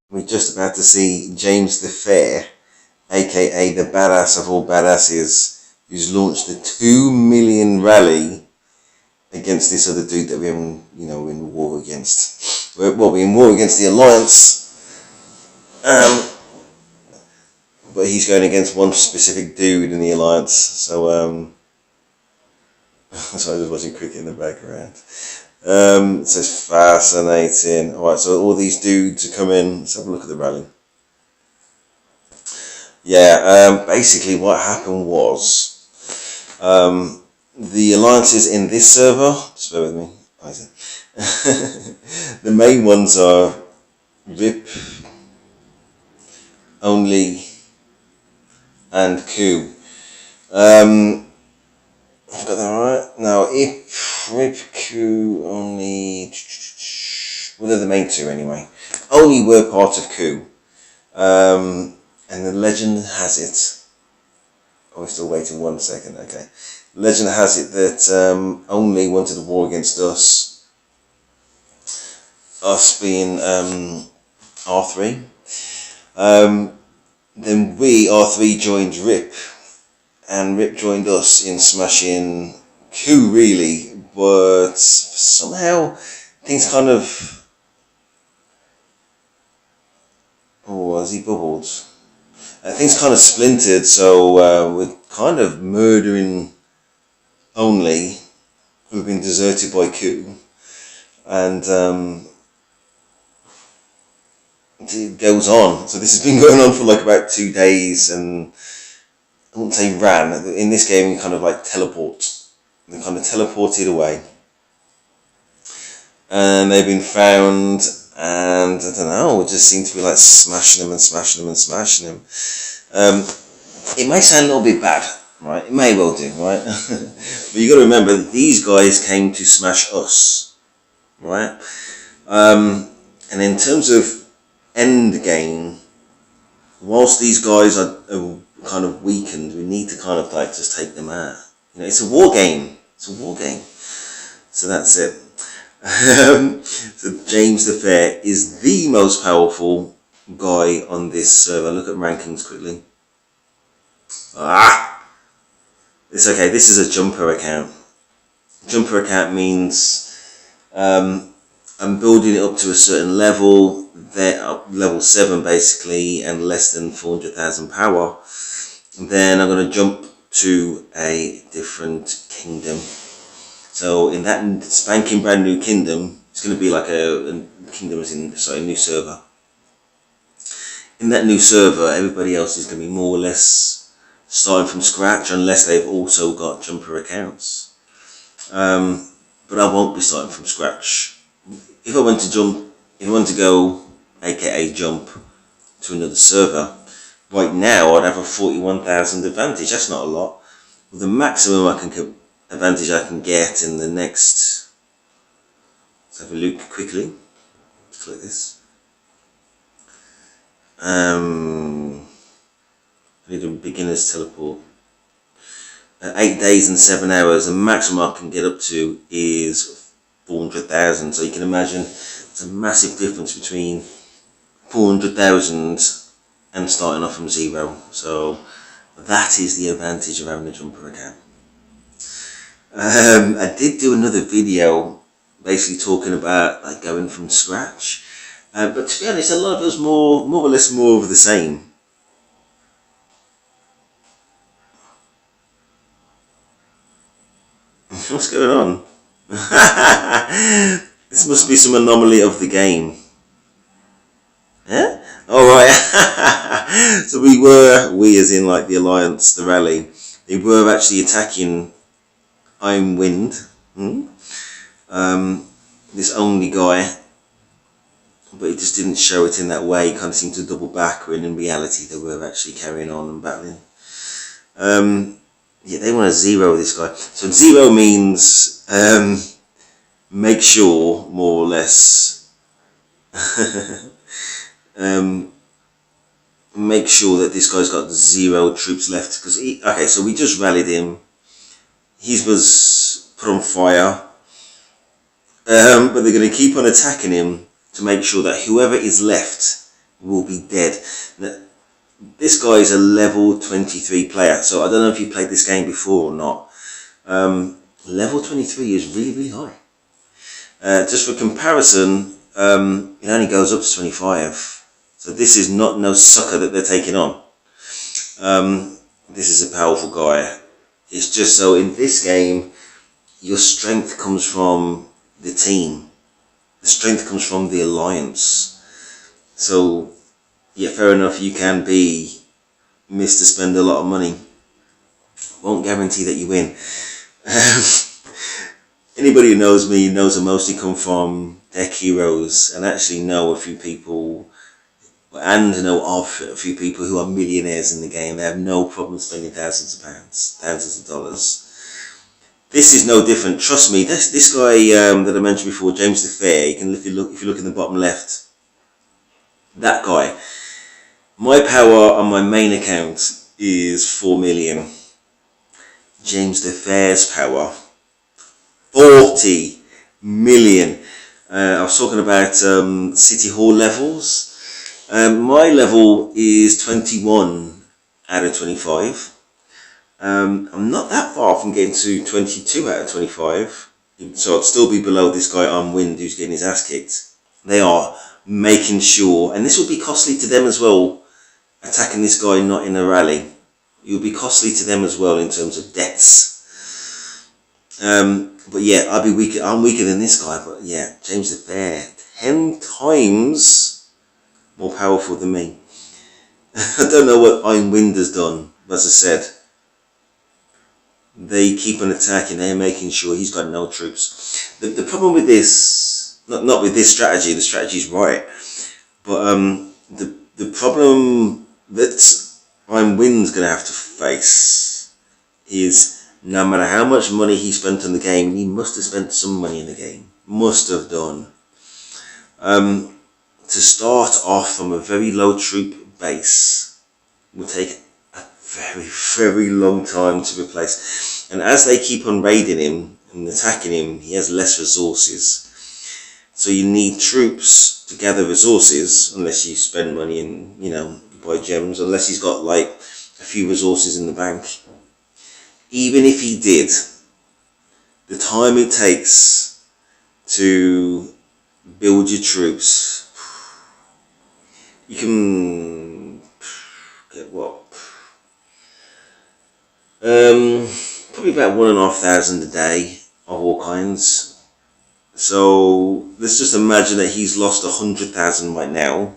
We're just about to see James the Fair, aka the badass of all badasses, who's launched a 2 million rally against this other dude that we're in war against. We're in war against the Alliance, but he's going against one specific dude in the Alliance. So so I was watching cricket in the background. So it's fascinating. Alright, so all these dudes are coming. Let's have a look at the rally. Yeah, basically what happened was the alliances in this server, just bear with me, the main ones are RIP, Only, and Coup. I've got that right? No, RIP, Coup, Only, well, they're the main two anyway. Only were part of Coup. And the legend has it, we're still waiting 1 second, okay. Legend has it that Only wanted a war against us being R3. Then we, R3, joined RIP, and RIP joined us in smashing Coup, really, but somehow things kind of... Oh, has he bubbled? Things kind of splintered, so we're kind of murdering Only, who've been deserted by Coup, and it goes on. So this has been going on for like about 2 days, and I wouldn't say ran. In this game, you kind of like teleport. They kind of teleported away, and they've been found. And I don't know, it just seemed to be like smashing them and smashing them and smashing them. It may sound a little bit bad, right? It may well do, right? But you got to remember, these guys came to smash us, right? And in terms of end game, whilst these guys are kind of weakened, we need to kind of like just take them out. You know, it's a war game. It's a war game. So that's it. So James the Fair is the most powerful guy on this server. Look at rankings quickly. It's okay. This is a jumper account. Jumper account means I'm building it up to a certain level. They're up level 7 basically, and less than 400,000 power. And then I'm going to jump to a different kingdom. So in that spanking brand new kingdom, it's going to be like a new server. In that new server, everybody else is going to be more or less starting from scratch, unless they've also got jumper accounts. But I won't be starting from scratch. If I want to go, aka jump, to another server, right now I'd have a 41,000 advantage. That's not a lot. Well, the maximum advantage I can get in the next, let's have a look quickly, click this, I need a beginner's teleport. 8 days and 7 hours, the maximum I can get up to is 400,000, so you can imagine it's a massive difference between 400,000 and starting off from 0, so that is the advantage of having a jumper account. I did do another video basically talking about like going from scratch, but to be honest, a lot of us more or less more of the same. What's going on? This must be some anomaly of the game. Yeah? Alright. So we as in like the Alliance, the rally, they were actually attacking Iron Wind, this Only guy, but it just didn't show it in that way. He kind of seemed to double back, when in reality they were actually carrying on and battling. Yeah, they want to 0 this guy. So 0 means make sure, more or less, make sure that this guy's got 0 troops left. Because okay, so we just rallied him. He was put on fire, but they're going to keep on attacking him to make sure that whoever is left will be dead. Now, this guy is a level 23 player, so I don't know if you played this game before or not. Level 23 is really, really high. Just for comparison, it only goes up to 25. So this is not no sucker that they're taking on. This is a powerful guy. It's just so in this game, your strength comes from the team. The strength comes from the alliance. So, yeah, fair enough, you can be Mr. Spend a lot of money. Won't guarantee that you win. Anybody who knows me knows I mostly come from deck heroes and actually know a few people and know of a few people who are millionaires in the game. They have no problem spending thousands of pounds, thousands of dollars. This is no different. Trust me. This guy that I mentioned before, James the Fair. You can, if you look in the bottom left, that guy. My power on my main account is 4 million. James the Fair's power, 40 million. I was talking about City Hall levels. My level is 21 out of 25. I'm not that far from getting to 22 out of 25. So I'd still be below this guy on Wind who's getting his ass kicked. They are making sure, and this will be costly to them as well, attacking this guy not in a rally. It will be costly to them as well in terms of deaths. But yeah, I'll be weaker. I'm weaker than this guy, but yeah, James the Fair, 10 times more powerful than me. I don't know what Iron Wind has done, but as I said, they keep on attacking. They're making sure he's got no troops. The problem with this, not with this strategy, the strategy's right, but the problem that Iron Wind's going to have to face is no matter how much money he spent on the game, and he must have spent some money in the game, must have done, to start off from a very low troop base will take a very, very long time to replace. And as they keep on raiding him and attacking him, he has less resources. So you need troops to gather resources, unless you spend money and, you know, buy gems, unless he's got like a few resources in the bank. Even if he did, the time it takes to build your troops, you can get what? Probably about 1,500 a day of all kinds. So let's just imagine that he's lost 100,000 right now,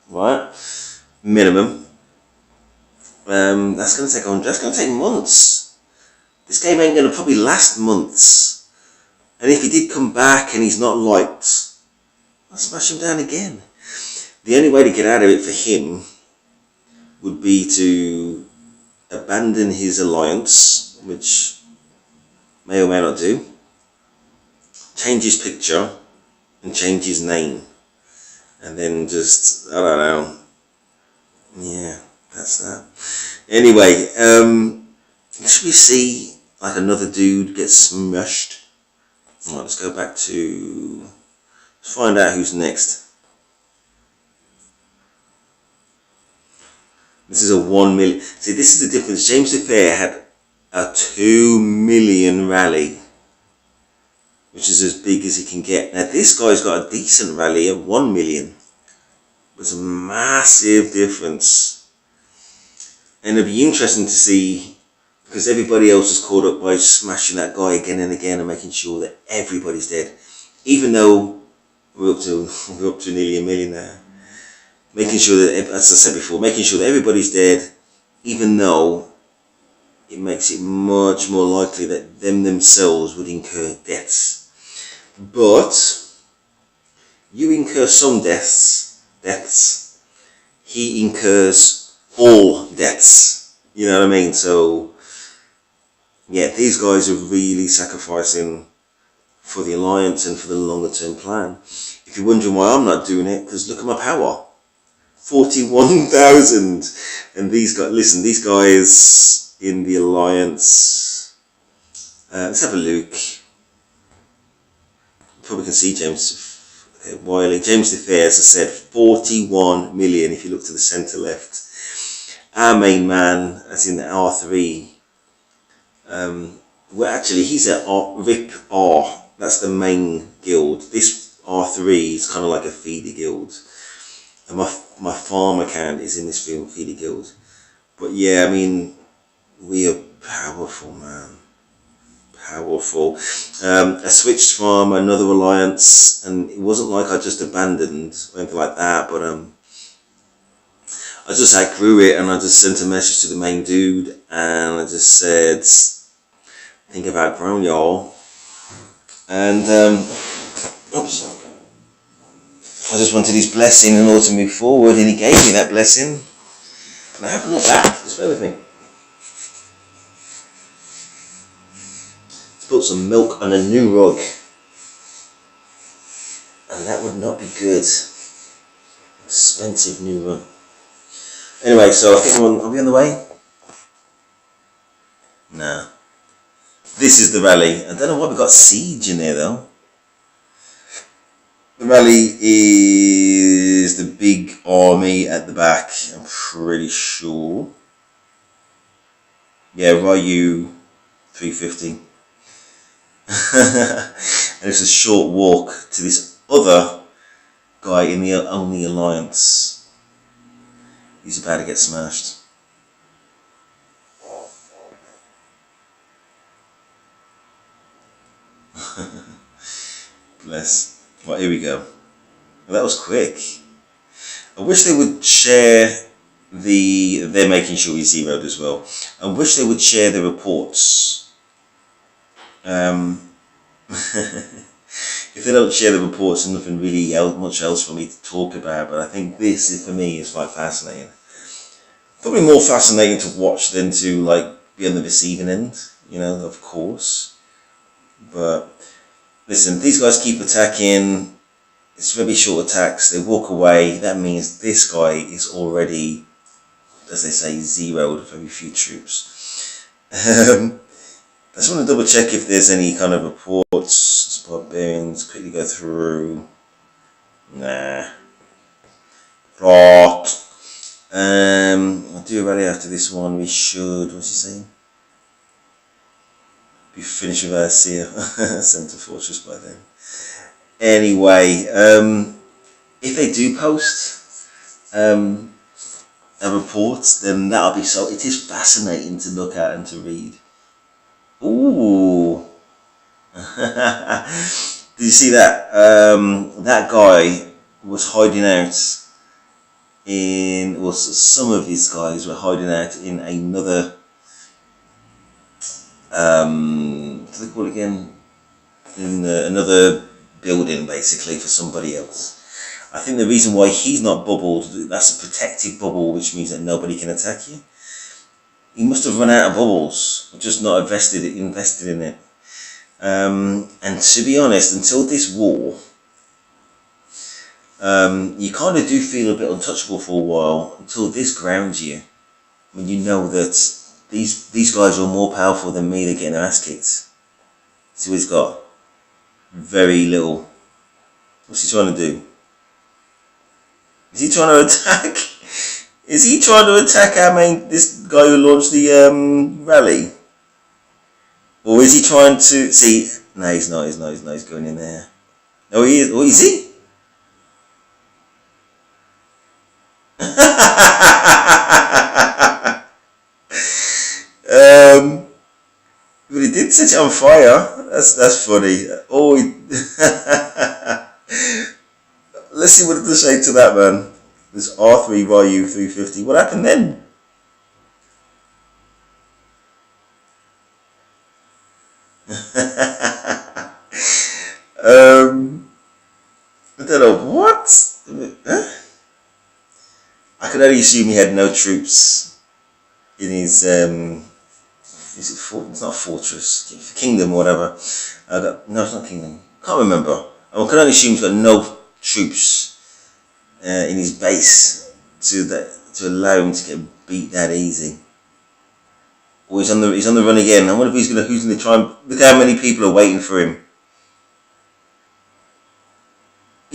right? Minimum. That's going to take that's going to take months. This game ain't going to probably last months. And if he did come back and he's not liked, I'll smash him down again. The only way to get out of it for him would be to abandon his alliance, which may or may not do, change his picture and change his name, and then just, I don't know, yeah, that's that. Anyway, should we see like another dude get smushed? Alright, let's go back to, let's find out who's next. This is a 1 million. See, this is the difference. James the Fair had a 2 million rally, which is as big as he can get. Now this guy's got a decent rally of 1 million. It's a massive difference. And it'll be interesting to see, because everybody else is caught up by smashing that guy again and again and making sure that everybody's dead. Even though we're up to nearly 1 million now. Making sure that, as I said before, making sure that everybody's dead, even though it makes it much more likely that them themselves would incur deaths. But you incur some deaths, he incurs all deaths. You know what I mean? So yeah, these guys are really sacrificing for the alliance and for the longer term plan. If you're wondering why I'm not doing it, because look at my power. 41,000. And these guys, listen, these guys in the alliance, let's have a look. Probably can see James. Okay, Wiley. James DeFair, as I said, 41 million if you look to the centre left. Our main man, as in R3, well, actually, he's at RIP R. That's the main guild. This R3 is kind of like a feeder guild. And my farm account is in this feeder guild. But yeah, I mean, we are powerful, man. Powerful. I switched from another alliance, and it wasn't like I just abandoned or anything like that, but I just outgrew it, and I just sent a message to the main dude, and I just said, I think I've outgrown y'all, and oops, I just wanted his blessing in order to move forward, and he gave me that blessing, and I haven't looked back. Just bear with me. Let's put some milk on a new rug, and that would not be good. Expensive new rug. Anyway, so I think are we on the way? Nah. This is the rally. I don't know why we got Siege in there though. The rally is the big army at the back, I'm pretty sure. Yeah, Ryu 350. And it's a short walk to this other guy in the only alliance. He's about to get smashed. Bless. Right, here we go. Well, that was quick. I wish they would share they're making sure he's zeroed as well. I wish they would share the reports. If they don't share the reports, there's nothing really much else for me to talk about, but I think this is, for me, is quite fascinating. Probably more fascinating to watch than to like be on the receiving end, you know, of course. But listen, these guys keep attacking. It's very short attacks. They walk away. That means this guy is already, as they say, zeroed. Very few troops. I just want to double check if there's any kind of reports. Barbarians, quickly go through. Nah. Plot. I'll do a rally after this one. We should, what's he saying? Be finished with our Center Fortress by then. Anyway, if they do post a report, then that'll be so. It is fascinating to look at and to read. Ooh. Did you see that? That guy was hiding out in, well, some of his guys were hiding out in another, what do they call it again? In another building, basically, for somebody else. I think the reason why he's not bubbled, that's a protective bubble, which means that nobody can attack you. He must have run out of bubbles, or just not invested in it. And to be honest, until this war, you kind of do feel a bit untouchable for a while, until this grounds you. When you know that these guys are more powerful than me, they're getting their ass kicked. See what he's got? Very little. What's he trying to do? Is he trying to attack? Is he trying to attack this guy who launched the rally? Or is he trying to see? No, he's not. He's going in there. No, he is. Oh, is he? But he did set it on fire. That's funny. Oh, let's see what it does say to that, man. This R3 Ryu 350. What happened then? I don't know what. Huh? I could only assume he had no troops in his is it fort? It's not fortress, kingdom or whatever. No, it's not kingdom. Can't remember. I can only assume he's got no troops in his base to allow him to get beat that easy. Or he's on the run again. I wonder if who's gonna try and look how many people are waiting for him.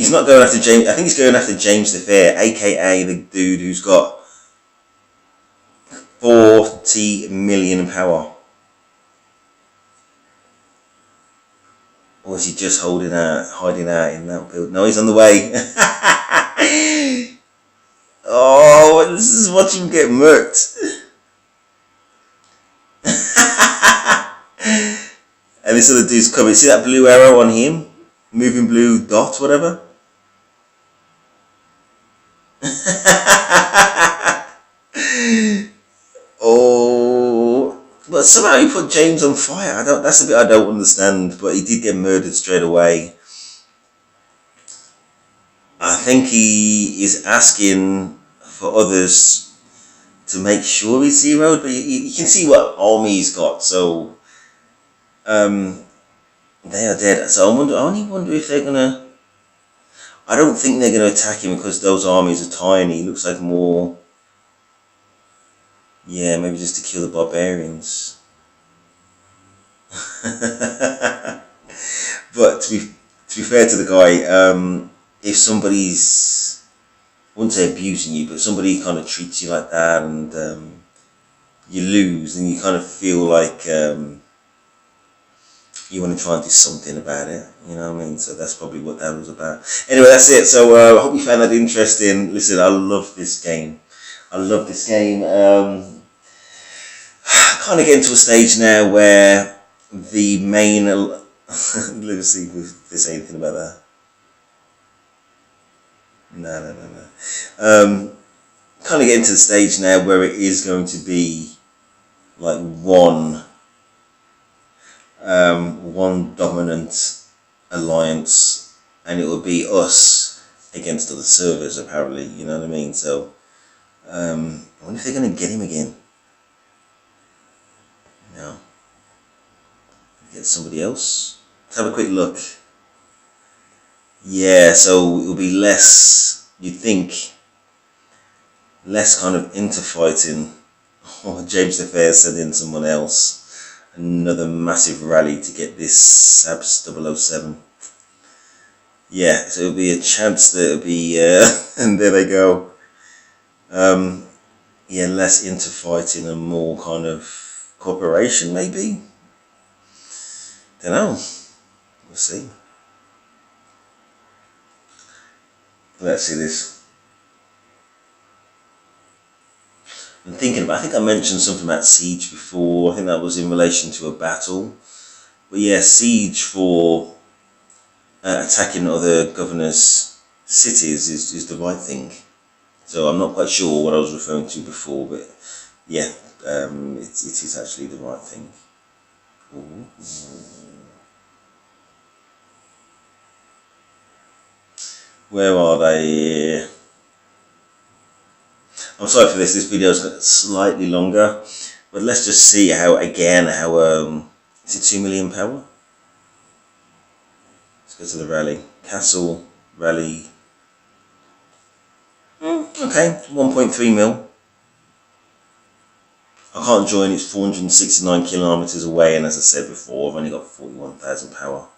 He's not going after James. I think he's going after James the Fair, aka the dude who's got 40 million power. Or is he just hiding out in that build? No, he's on the way. Oh, this is watching him get murked. And this other dude's coming. See that blue arrow on him? Moving blue dot, whatever. Oh, but somehow he put James on fire. That's the bit I don't understand. But he did get murdered straight away. I think he is asking for others to make sure he's zeroed, but you can see what army he's got. So they are dead. So I only wonder if they're gonna. I don't think they're gonna attack him because those armies are tiny. It looks like more. Yeah, maybe just to kill the barbarians. But to be fair to the guy, if somebody's, I wouldn't say abusing you, but somebody kind of treats you like that and you lose, and you kind of feel like you want to try and do something about it, you know what I mean? So that's probably what that was about. Anyway, that's it. So I hope you found that interesting. Listen, I love this game. I love this game. Kind of getting to a stage now where the main... Let's see if there's anything about that. No. Kind of getting to the stage now where it is going to be like one dominant alliance, and it will be us against other servers apparently, you know what I mean? So I wonder if they're going to get him again. No. Get somebody else. Let's have a quick look. Yeah, so it will be less, you'd think, less kind of interfighting. Oh, James the Fair sent in someone else. Another massive rally to get this SABS 007. Yeah, so it'll be a chance that it'll be, and there they go. Yeah, less interfighting and more kind of cooperation, maybe. Don't know. We'll see. Let's see this. I'm thinking about, I think I mentioned something about siege before. I think that was in relation to a battle. But yeah, siege for attacking other governors' cities is the right thing. So I'm not quite sure what I was referring to before, but yeah, it is actually the right thing. Ooh. Where are they? I'm sorry for this. This video's got slightly longer, but let's just see how is it 2 million power? Let's go to the rally. Castle rally. Okay, 1.3 mil. I can't join. It's 469 kilometers away, and as I said before, I've only got 41,000 power.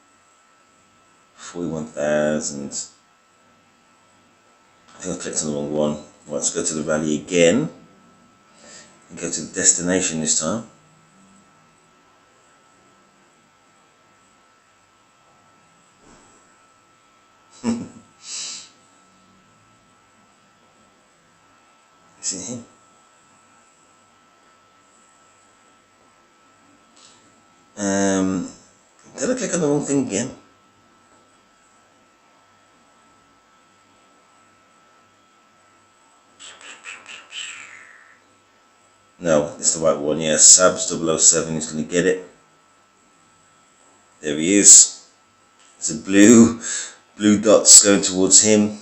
41,000. I think I clicked on the wrong one. Right, let's go to the rally again and go to the destination this time. See here? Did I click on the wrong thing again? No, it's the right one. Yeah, SABS 007 is going to get it. There he is. It's a blue dots going towards him.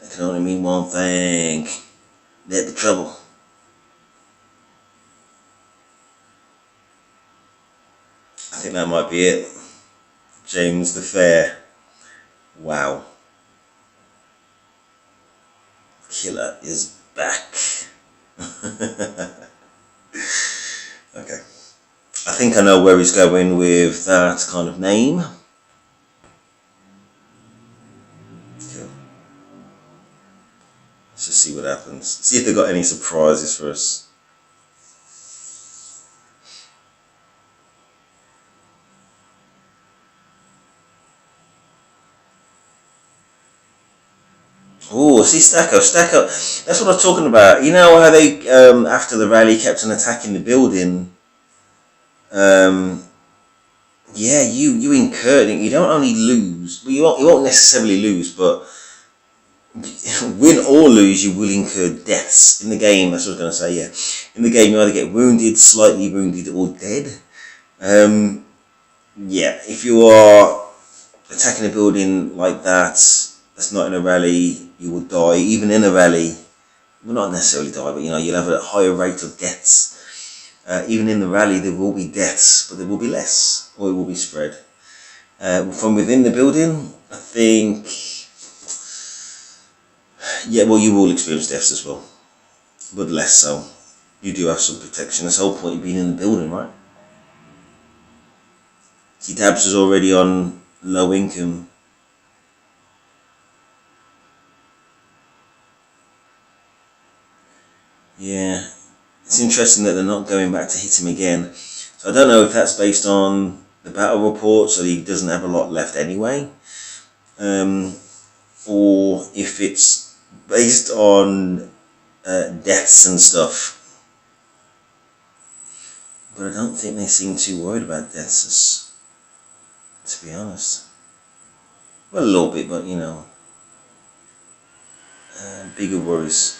That can only mean one thing. They're the trouble. I think that might be it. James the Fair. Wow. Killer is back. Okay. I think I know where he's going with that kind of name. see what happens. See if they've got any surprises for us. Oh, see Stack Up. That's what I'm talking about. You know how they, after the rally, kept on attacking the building? Yeah, you incurred it. You don't only lose, but you won't necessarily lose, but win or lose, you will incur deaths in the game. That's what I was going to say. Yeah, in the game, you either get wounded, slightly wounded, or dead. Yeah, if you are attacking a building like that, that's not in a rally, you will die. Even in a rally, well, not necessarily die, but you'll have a higher rate of deaths. Even in the rally, there will be deaths, but there will be less, or it will be spread. From within the building, I think, yeah, well, you will experience deaths as well, but less so. You do have some protection. That's the whole point of being in the building, right? See, Dabs is already on low income. Yeah. It's interesting that they're not going back to hit him again. So I don't know if that's based on the battle report, so he doesn't have a lot left anyway, or if it's based on deaths and stuff. But I don't think they seem too worried about deaths, to be honest. Well, a little bit, but bigger worries.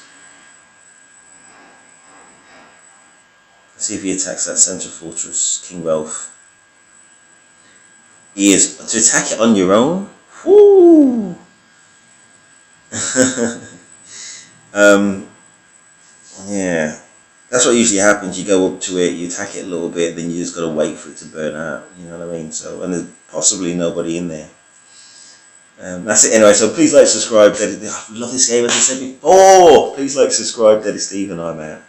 See if he attacks that central fortress, King Ralph. He is. To attack it on your own? Whoo! Yeah. That's what usually happens. You go up to it, you attack it a little bit, then you just got to wait for it to burn out. You know what I mean? So, and there's possibly nobody in there. That's it anyway. So please like, subscribe. I love this game, as I said before. Please like, subscribe. Daddy Steve, and I'm out.